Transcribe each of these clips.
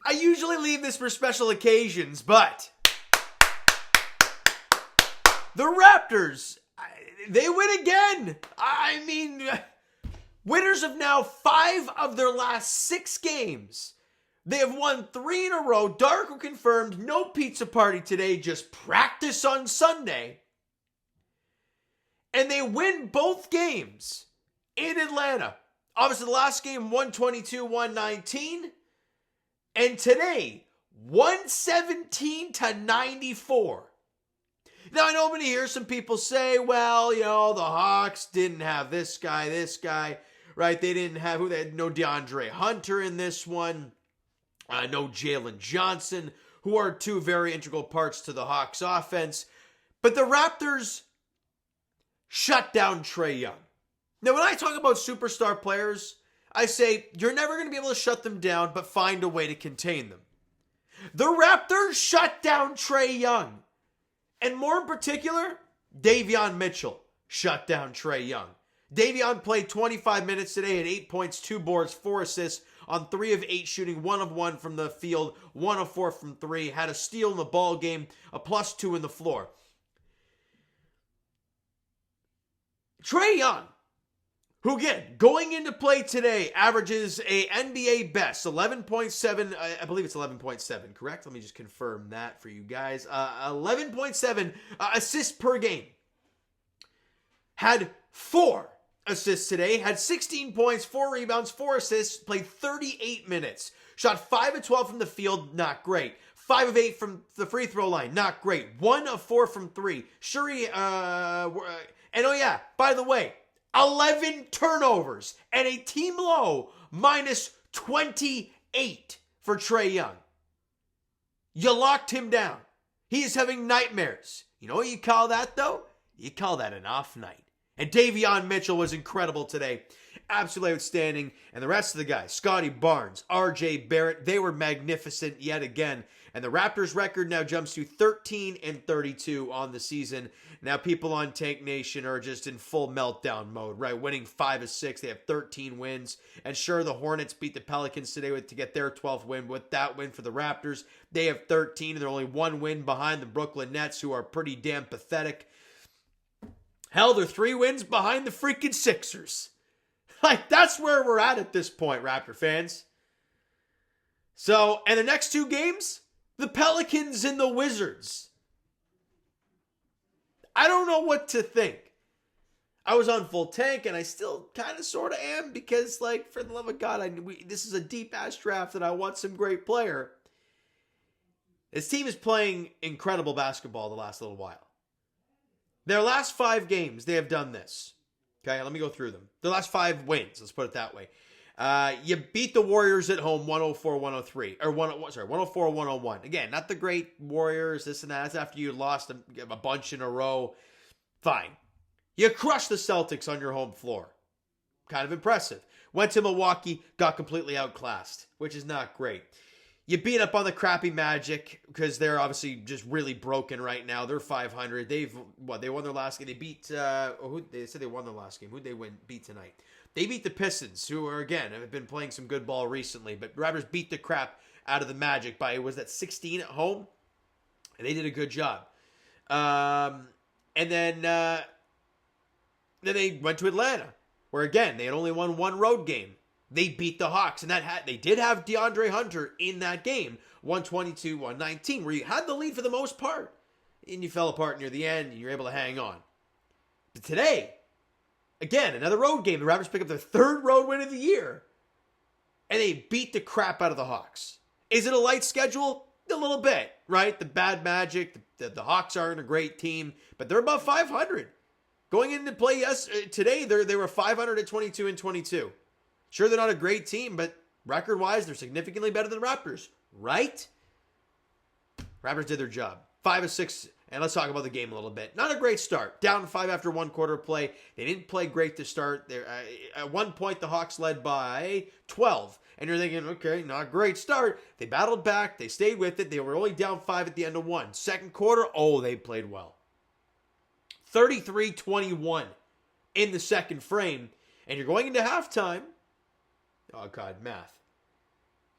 I usually leave this for special occasions, but the Raptors, they win again. I mean, winners of now 5 of their last 6 games. They have won 3 in a row. Darko confirmed, no pizza party today, just practice on Sunday. And they win both games in Atlanta. Obviously, the last game, 122-119. And today, 117-94. Now, I know I'm going to hear some people say, well, you know, the Hawks didn't have this guy, right? They didn't have, they had no DeAndre Hunter in this one. No Jalen Johnson, who are 2 very integral parts to the Hawks offense. But the Raptors shut down Trae Young. Now, when I talk about superstar players, I say you're never going to be able to shut them down, but find a way to contain them. The Raptors shut down Trae Young. And more in particular, Davion Mitchell shut down Trae Young. Davion played 25 minutes today at 8 points, 2 boards, 4 assists on 3 of 8 shooting, 1 of 1 from the field, 1 of 4 from 3, had a steal in the ball game, a +2 in the floor. Trae Young, who again, going into play today, averages a NBA best, 11.7, I believe it's 11.7, correct? Let me just confirm that for you guys. 11.7 assists per game. Had 4 assists today, had 16 points, 4 rebounds, 4 assists, played 38 minutes. Shot 5 of 12 from the field, not great. 5 of 8 from the free throw line, not great. 1 of 4 from 3. Shuri, and oh yeah, by the way, 11 turnovers and a team low -28 for Trae Young. You locked him down. He is having nightmares. You know what you call that, though? You call that an off night. And Davion Mitchell was incredible today. Absolutely outstanding. And the rest of the guys, Scottie Barnes, RJ Barrett, they were magnificent yet again. And the Raptors record now jumps to 13-32 on the season. Now people on Tank Nation are just in full meltdown mode, right? Winning 5 of 6. They have 13 wins. And sure, the Hornets beat the Pelicans today to get their 12th win. With that win for the Raptors, they have 13, and they're only 1 win behind the Brooklyn Nets, who are pretty damn pathetic. Hell, they're 3 wins behind the freaking Sixers. Like, that's where we're at this point, Raptor fans. So, and the next 2 games, the Pelicans and the Wizards. I don't know what to think. I was on full tank, and I still kind of sort of am, because, like, for the love of God, this is a deep-ass draft, and I want some great player. This team is playing incredible basketball the last little while. Their last 5 games, they have done this. Okay, let me go through them. Their last 5 wins, let's put it that way. You beat the Warriors at home 104-103. Or 104-101. Again, not the great Warriors, this and that. That's after you lost a bunch in a row. Fine. You crushed the Celtics on your home floor. Kind of impressive. Went to Milwaukee, got completely outclassed, which is not great. You beat up on the crappy Magic because they're obviously just really broken right now. They're 500. They won their last game. They beat, they said they won their last game. Who'd they beat tonight? They beat the Pistons, who are, again, have been playing some good ball recently. But Raptors beat the crap out of the Magic by, was that 16 at home? And they did a good job. And then they went to Atlanta, where, again, they had only won 1 road game. They beat the Hawks, and they did have DeAndre Hunter in that game, 122-119, where you had the lead for the most part, and you fell apart near the end, and you were able to hang on. But today, again, another road game. The Raptors pick up their 3rd road win of the year, and they beat the crap out of the Hawks. Is it a light schedule? A little bit, right? The bad Magic, the Hawks aren't a great team, but they're above 500. Going into play today, they were 500 at 22-22. Sure, they're not a great team, but record-wise, they're significantly better than the Raptors, right? Raptors did their job. 5 of 6, and let's talk about the game a little bit. Not a great start. Down 5 after 1 quarter of play. They didn't play great to start. At one point, the Hawks led by 12. And you're thinking, okay, not a great start. They battled back. They stayed with it. They were only down 5 at the end of 1. Second quarter, they played well. 33-21 in the second frame. And you're going into halftime. Oh, God, math.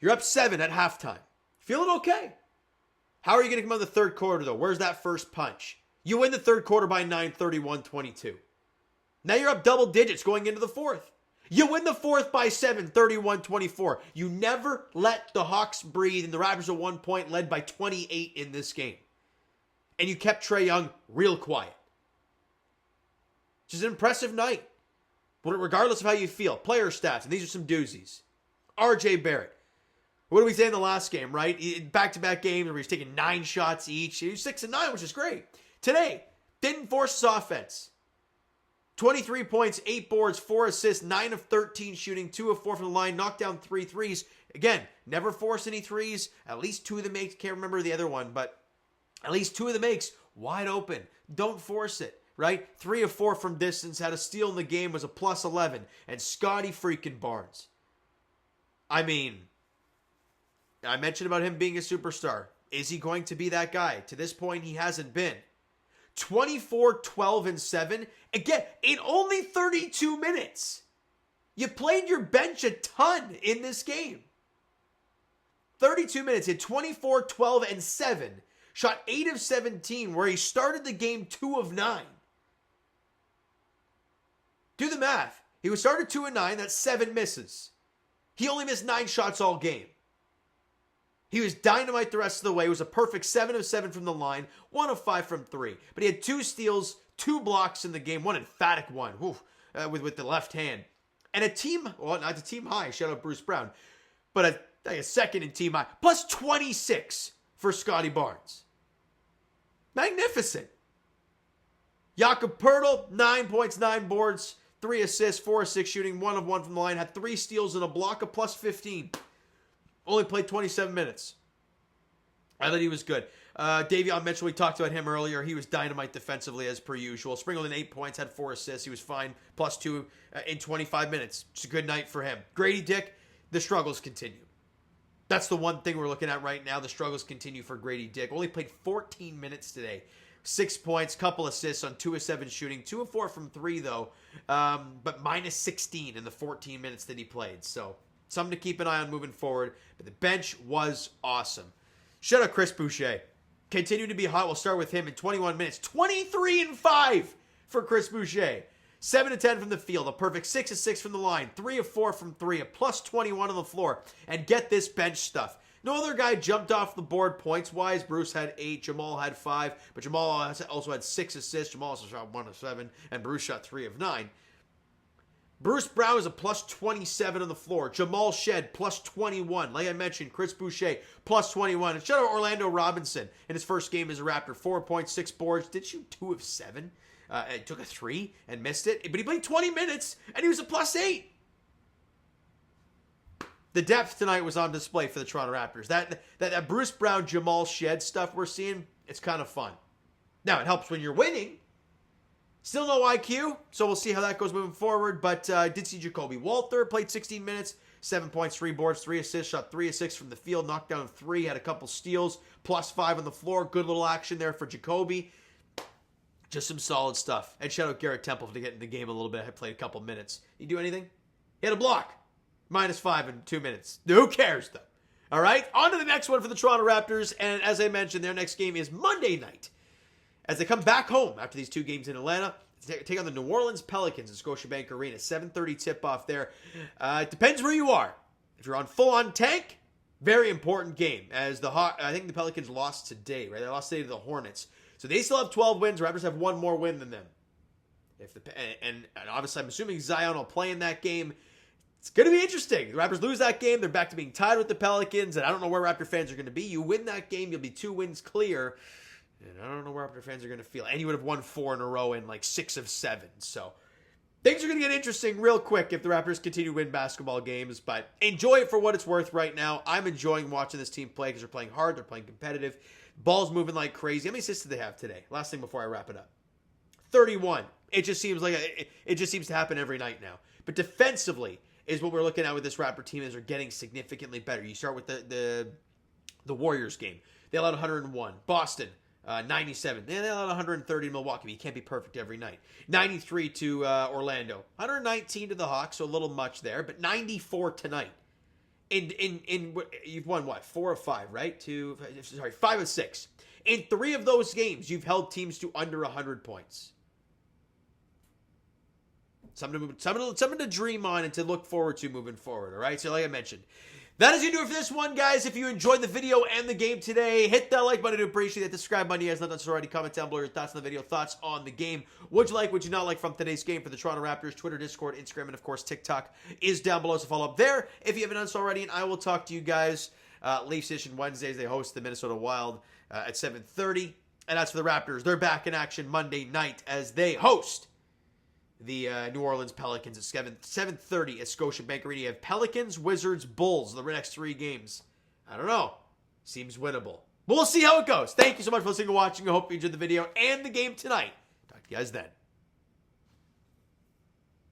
You're up 7 at halftime. Feeling okay. How are you going to come out of the third quarter, though? Where's that first punch? You win the third quarter by 9, 31-22. Now you're up double digits going into the fourth. You win the fourth by 7, 31-24. You never let the Hawks breathe, and the Raptors at one point led by 28 in this game. And you kept Trae Young real quiet. Just an impressive night. But regardless of how you feel, player stats, and these are some doozies. RJ Barrett. What did we say in the last game, right? Back-to-back games where he's taking 9 shots each. He was 6-9, which is great. Today, didn't force his offense. 23 points, 8 boards, 4 assists, 9 of 13 shooting, 2 of 4 from the line, knocked down 3 threes. Again, never forced any threes. At least 2 of the makes. Can't remember the other one, but at least 2 of the makes wide open. Don't force it, right? 3 of 4 from distance. Had a steal in the game, was a plus 11. And Scottie freaking Barnes. I mean, I mentioned about him being a superstar. Is he going to be that guy? To this point, he hasn't been. 24, 12, and 7. Again, in only 32 minutes. You played your bench a ton in this game. 32 minutes, hit 24, 12, and 7. Shot 8 of 17, where he started the game 2 of 9. Do the math. He was started 2 of 9, that's 7 misses. He only missed 9 shots all game. He was dynamite the rest of the way. It was a perfect 7 of 7 from the line, 1 of 5 from 3. But he had 2 steals, 2 blocks in the game, one emphatic one with the left hand. And a team, well, not a team high, shout out Bruce Brown, but a second in team high, plus 26 for Scottie Barnes. Magnificent. Jakob Poeltl, 9 points, 9 boards, 3 assists, 4 of 6 shooting, 1 of 1 from the line, had 3 steals and a block of plus 15. Only played 27 minutes. I thought he was good. Davion Mitchell, we talked about him earlier. He was dynamite defensively as per usual. Sprinkled in 8 points, had 4 assists. He was fine. Plus 2 in 25 minutes. It's a good night for him. Grady Dick, the struggles continue. That's the one thing we're looking at right now. The struggles continue for Grady Dick. Only played 14 minutes today. 6 points, couple assists on 2 of 7 shooting. 2 of 4 from 3, though. But minus 16 in the 14 minutes that he played. So something to keep an eye on moving forward. But the bench was awesome. Shout out Chris Boucher. Continued to be hot. We'll start with him in 21 minutes. 23 and 5 for Chris Boucher. 7 of 10 from the field. A perfect 6 of 6 from the line. 3 of 4 from 3. A plus 21 on the floor. And get this bench stuff. No other guy jumped off the board points-wise. Bruce had 8. Jamal had 5. But Jamal also had 6 assists. Jamal also shot 1 of 7. And Bruce shot 3 of 9. Bruce Brown is a plus 27 on the floor. Jamal Shed, plus 21. Like I mentioned, Chris Boucher, plus 21. And shout out Orlando Robinson in his first game as a Raptor. 4.6 boards. Did shoot 2 of 7. Took a 3 and missed it. But he played 20 minutes, and he was a plus 8. The depth tonight was on display for the Toronto Raptors. That Bruce Brown, Jamal Shed stuff we're seeing, it's kind of fun. Now, it helps when you're winning. Still no IQ, so we'll see how that goes moving forward. But I did see Jacoby Walter, played 16 minutes, 7 points, 3 boards, 3 assists, shot 3 of 6 from the field, knocked down 3, had a couple steals, plus 5 on the floor. Good little action there for Jacoby. Just some solid stuff. And shout out Garrett Temple to get in the game a little bit. I played a couple minutes. He do anything? He had a block. Minus 5 in 2 minutes. Who cares, though? All right, on to the next one for the Toronto Raptors. And as I mentioned, their next game is Monday night, as they come back home after these 2 games in Atlanta, take on the New Orleans Pelicans at Scotiabank Arena. 7:30 tip-off there. It depends where you are. If you're on full-on tank, very important game. As I think the Pelicans lost today, right? They lost today to the Hornets. So they still have 12 wins. Raptors have 1 more win than them. And obviously, I'm assuming Zion will play in that game. It's going to be interesting. The Raptors lose that game. They're back to being tied with the Pelicans. And I don't know where Raptor fans are going to be. You win that game, you'll be 2 wins clear. And I don't know where Raptor fans are going to feel. And you would have won 4 in a row in like 6 of 7. So things are going to get interesting real quick if the Raptors continue to win basketball games. But enjoy it for what it's worth right now. I'm enjoying watching this team play because they're playing hard. They're playing competitive. Ball's moving like crazy. How many assists did they have today? Last thing before I wrap it up. 31. It just seems to happen every night now. But defensively is what we're looking at with this Raptor team, is they're getting significantly better. You start with the Warriors game. They allowed 101. Boston, 97. They allowed 130 to Milwaukee. But you can't be perfect every night. 93 to Orlando. 119 to the Hawks, so a little much there. But 94 tonight. You've won what, 4 of 5, right? 5 of 6. In 3 of those games, you've held teams to under 100 points. Something to dream on and to look forward to moving forward, all right? So like I mentioned, that is going to do it for this one, guys. If you enjoyed the video and the game today, hit that like button to appreciate it. Subscribe button, you guys not done so already. Comment down below your thoughts on the video, thoughts on the game. What'd you like, what'd you not like from today's game for the Toronto Raptors? Twitter, Discord, Instagram, and of course TikTok is down below, so follow up there if you haven't done so already. And I will talk to you guys Leafs Edition Wednesdays. They host the Minnesota Wild at 7:30. And as for the Raptors, they're back in action Monday night as they host the New Orleans Pelicans at 7:30 at Scotiabank Arena. You have Pelicans, Wizards, Bulls, the next 3 games. I don't know. Seems winnable. But we'll see how it goes. Thank you so much for listening and watching. I hope you enjoyed the video and the game tonight. Talk to you guys then.